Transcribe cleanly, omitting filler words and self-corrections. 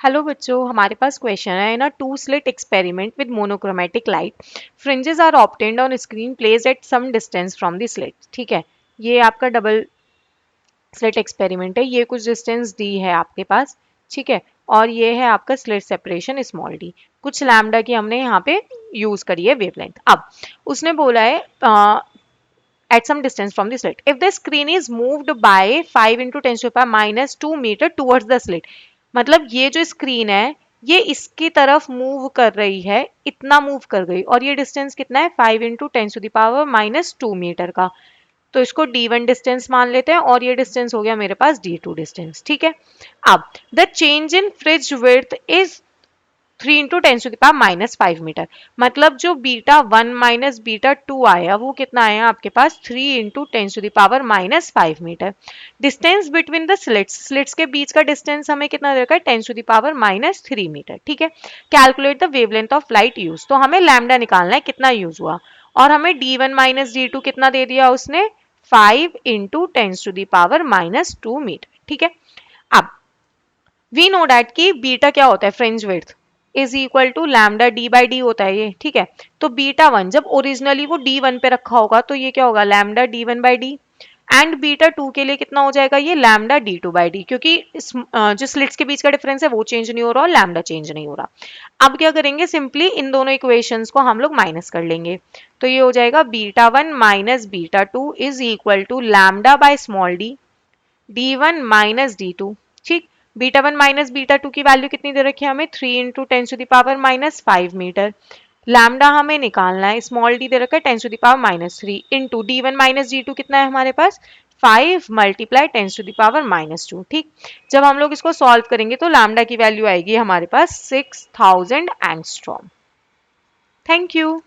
Hello बच्चों, हमारे पास question है ना two slit experiment with monochromatic light fringes are obtained on screen placed at some distance from the slit. ठीक है, ये आपका डबल स्लिट एक्सपेरिमेंट है। ये कुछ डिस्टेंस डी है आपके पास, ठीक है, और ये है आपका स्लिट सेपरेशन स्मॉल डी। कुछ लैम्डा की हमने यहाँ पे यूज करी है वेवलेंथ। अब उसने बोला है at some distance from the slit. If the screen is moved by 5 into 10 to the power minus 2 meter towards the slit, मतलब ये जो स्क्रीन है ये इसकी तरफ मूव कर रही है, इतना मूव कर गई, और ये डिस्टेंस कितना है 5 into 10 to the power -2 metre का। तो इसको D1 डिस्टेंस मान लेते हैं और ये डिस्टेंस हो गया मेरे पास D2 डिस्टेंस। ठीक है, अब the change in fringe width is 3 into 10 to the power -5 metre. मतलब जो बीटा 1 माइनस बीटा 2 आया वो कितना आया आपके पास 3 into 10 to the power -5 metre. Distance between the slits, slits के बीच का डिस्टेंस हमें कितना दे रखा है 10 to the power -3 मीटर। ठीक है, calculate the wavelength of light use, तो हमें लैम्डा निकालना है कितना यूज हुआ, और हमें D1 माइनस D2 कितना दे दिया उसने 5 into 10 to the power -2 metre. ठीक है, अब वी नो डैट कि बीटा क्या होता है fringe width is equal to lambda D by D होता है ये। ठीक है, तो बीटा 1 जब ओरिजिनली वो D1 पे रखा होगा तो ये क्या होगा lambda D1 by D, and beta 2 के लिए कितना हो जाएगा ये लैम्डा D2 बाई डी, क्योंकि जो स्लिट्स के बीच का डिफरेंस है वो चेंज नहीं हो रहा और लैम्डा चेंज नहीं हो रहा। अब क्या करेंगे, सिंपली इन दोनों इक्वेशंस को हम लोग माइनस कर लेंगे, तो ये हो जाएगा beta 1 minus beta 2 is equal to lambda by small D D1 minus D2। ठीक, बीटा 1 माइनस बीटा 2 की वैल्यू कितनी दे रखी है हमें 3 into 10 to the power -5 metre. Lambda हमें निकालना है, स्मॉल डी दे रखा है 10 to the power -3 into D1 minus D2 कितना है हमारे पास 5 मल्टीप्लाई 10 to the power -2। ठीक, जब हम लोग इसको सॉल्व करेंगे तो लैम्डा की वैल्यू आएगी हमारे पास 6000 एंगस्ट्रॉम। Thank you.